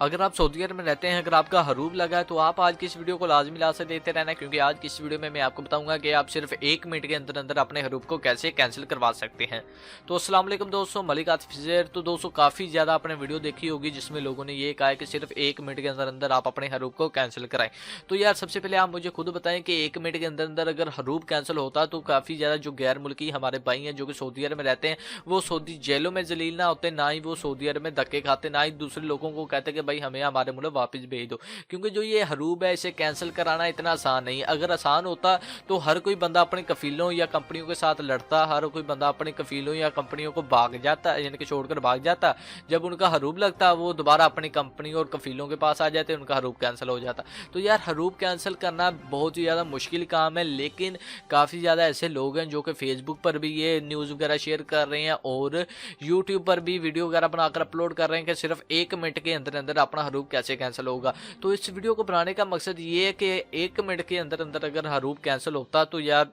अगर आप सऊदी अरब में रहते हैं, अगर आपका हरूब लगा है तो आप आज की इस वीडियो को लाजमी लाजमी से देखते रहना, क्योंकि आज की इस वीडियो में मैं आपको बताऊंगा कि आप सिर्फ 1 मिनट के अंदर अंदर अपने हरूब को कैसे कैंसिल करवा सकते हैं। तो अस्सलाम वालेकुम दोस्तों, मलिक आतिफ ज़ेर। तो दोस्तों काफ़ी ज़्यादा आपने वीडियो देखी होगी जिसमें लोगों ने ये कहा है कि सिर्फ 1 मिनट के अंदर अंदर आप अपने हरूब को कैंसिल कराएं। तो यार सबसे पहले आप मुझे खुद बताएं कि 1 मिनट के अंदर अंदर अगर हरूब कैंसिल होता तो काफ़ी ज़्यादा जो गैर मुल्की हमारे भाई हैं जो कि सऊदी अरब में रहते हैं, वो सऊदी जेलों में जलील ना होते, ना ही वो सऊदी अरब में धक्के खाते, ना ही दूसरे लोगों को कहते कि भाई हमें हमारे मुल्क वापस भेज दो। क्योंकि जो ये हरूब है इसे कैंसिल कराना इतना आसान नहीं। अगर आसान होता तो हर कोई बंदा अपने कफीलों या कंपनियों के साथ लड़ता, हर कोई बंदा अपने कफीलों या कंपनियों को भाग जाता, यानी कि छोड़कर भाग जाता। जब उनका हरूब लगता वो दोबारा अपनी कंपनी और कफीलों के पास आ जाते, उनका हरूब कैंसिल हो जाता। तो यार हरूब कैंसिल करना बहुत ही ज़्यादा मुश्किल काम है, लेकिन काफ़ी ज़्यादा ऐसे लोग हैं जो कि फेसबुक पर भी ये न्यूज़ वगैरह शेयर कर रहे हैं और यूट्यूब पर भी वीडियो वगैरह बनाकर अपलोड कर रहे हैं कि सिर्फ 1 मिनट के अंदर अंदर अपना हरूब कैसे कैंसिल होगा। तो इस वीडियो को बनाने का मकसद ये है कि 1 मिनट के अंदर अंदर अगर हरूब कैंसिल होता तो यार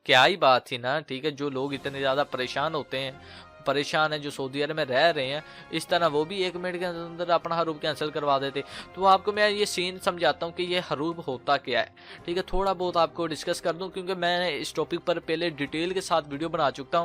क्या ही बात थी ना। ठीक है, जो लोग इतने ज़्यादा परेशान है जो सऊदी अरब में रह रहे हैं, इस तरह वो भी 1 मिनट के अंदर अपना हरूब कैंसिल करवा देते। तो आपको मैं ये सीन समझाता हूँ कि ये हरूब होता क्या है। ठीक है, थोड़ा बहुत आपको डिस्कस कर दूँ, क्योंकि मैं इस टॉपिक पर पहले डिटेल के साथ वीडियो बना चुका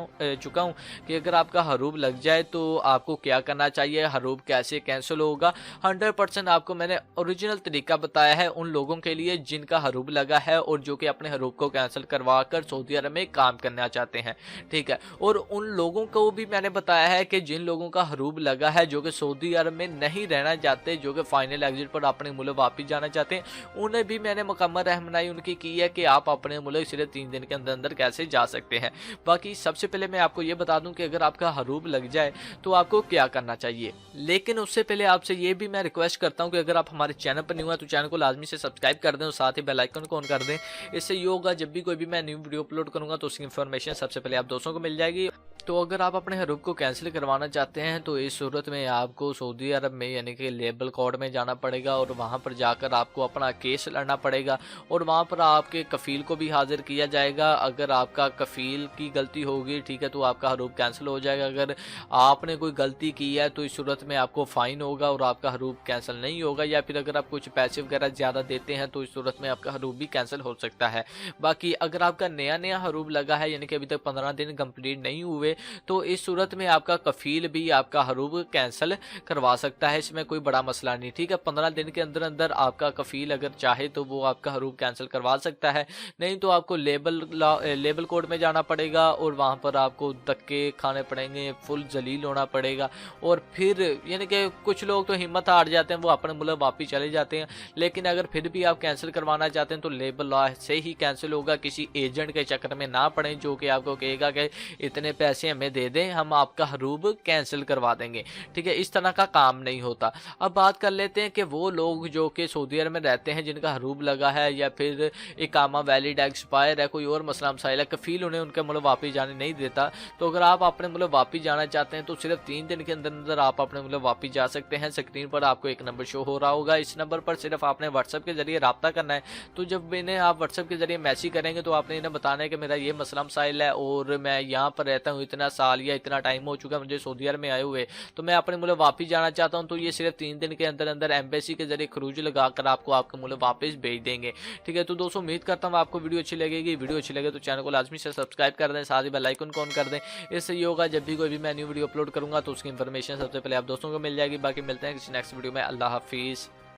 हूँ कि अगर आपका हरूब लग जाए तो आपको क्या करना चाहिए, हरूब कैसे कैंसिल होगा। 100% आपको मैंने ओरिजिनल तरीका बताया है उन लोगों के लिए जिनका हरूब लगा है और जो कि अपने हरूब को कैंसिल करवा कर सऊदी अरब में काम करना चाहते हैं। ठीक है, और उन लोगों को भी मैंने बताया है कि जिन लोगों का हरूब लगा है जो कि सऊदी अरब में नहीं रहना चाहते, जो कि फाइनल एग्जिट पर अपने मुल्क वापस जाना चाहते हैं, उन्हें भी मैंने मुकम्मल रहनुमाई उनकी की है कि आप अपने मुल्क सिर्फ 3 दिन के अंदर अंदर कैसे जा सकते हैं। बाकी सबसे पहले मैं आपको ये बता दूं कि अगर आपका हरूब लग जाए तो आपको क्या करना चाहिए। लेकिन उससे पहले आपसे ये भी मैं रिक्वेस्ट करता हूँ कि अगर आप हमारे चैनल पर न्यू है तो चैनल को लाजमी से सब्सक्राइब कर दें और साथ ही बेल आइकन को ऑन कर दें। इससे ये होगा जब भी कोई भी मैं न्यू वीडियो अपलोड करूंगा तो उसकी इन्फॉर्मेशन सबसे पहले आप दोस्तों को मिल जाएगी। तो अगर आप अपने हरूब को कैंसिल करवाना चाहते हैं तो इस सूरत में आपको सऊदी अरब में यानी कि लेबर कोर्ट में जाना पड़ेगा और वहां पर जाकर आपको अपना केस लड़ना पड़ेगा और वहां पर आपके कफील को भी हाजिर किया जाएगा। अगर आपका कफील की गलती होगी, ठीक है, तो आपका हरूब कैंसिल हो जाएगा। अगर आपने कोई गलती की है तो इस सूरत में आपको फ़ाइन होगा और आपका हरूब कैंसिल नहीं होगा, या फिर अगर आप कुछ पैसे वगैरह ज़्यादा देते हैं तो इस सूरत में आपका हरूब भी कैंसिल हो सकता है। बाकी अगर आपका नया हरूब लगा है यानी कि अभी तक 15 दिन कंप्लीट नहीं हुए तो इस सूरत में आपका कफील भी आपका हरूब कैंसिल करवा सकता है, इसमें कोई बड़ा मसला नहीं। ठीक है, 15 दिन के अंदर अंदर आपका कफील अगर चाहे तो वो आपका हरूब कैंसिल करवा सकता है, नहीं तो आपको लेबल कोर्ट में जाना पड़ेगा और वहाँ पर आपको धक्के खाने पड़ेंगे, फुल जलील होना पड़ेगा। और फिर यानी कि कुछ लोग तो हिम्मत हार जाते हैं, वो अपने मुल्क वापिस चले जाते हैं। लेकिन अगर फिर भी आप कैंसिल करवाना चाहते हैं तो लेबर लॉ से ही कैंसिल होगा, किसी एजेंट के चक्कर में ना पड़े जो कि आपको कहेगा कि इतने पैसे हमें दे दें, हम आपका हरूब कैंसिल करवा देंगे। ठीक है, इस तरह का काम नहीं होता। अब बात कर लेते हैं कि वो लोग जो कि सऊदी अरब में रहते हैं जिनका हरूब लगा है या फिर इकामा वैलिड एक्सपायर है, कोई और मसला मसाइल है, कफील उन्हें उनके मुल्क वापस जाने नहीं देता। तो अगर आप अपने मुल्क वापस जाना चाहते हैं तो सिर्फ 3 दिन के अंदर अंदर आप अपने मुल्क वापस जा सकते हैं। स्क्रीन पर आपको एक नंबर शो हो रहा होगा, इस नंबर पर सिर्फ आपने व्हाट्सएप के जरिए रब्ता करना है। तो जब इन्हें आप व्हाट्सएप के जरिए मैसेज करेंगे तो आपने इन्हें बताना है कि मेरा ये मसला मसाइल है और मैं यहाँ पर रहता हूँ इतना साल या इतना टाइम हो चुका है मुझे सऊदी अरब में आए हुए, तो मैं अपने मुल्क वापस जाना चाहता हूं। तो ये सिर्फ 3 दिन के अंदर अंदर एम्बेसी के जरिए खरूज लगाकर आपको आपके मुल्क वापस भेज देंगे। ठीक है, तो दोस्तों उम्मीद करता हूं आपको वीडियो अच्छी लगेगी। वीडियो अच्छी लगे तो चैनल को लाजमी से सब्सक्राइब कर दें, साथ ही बेल आइकन को ऑन कर दें। इससे ये होगा जब भी कोई भी मैं न्यू वीडियो अपलोड करूंगा तो उसकी इन्फॉर्मेशन सबसे पहले आप दोस्तों को मिल जाएगी। बाकी मिलते हैं किसी नेक्स्ट वीडियो में। अल्लाह हाफिज़।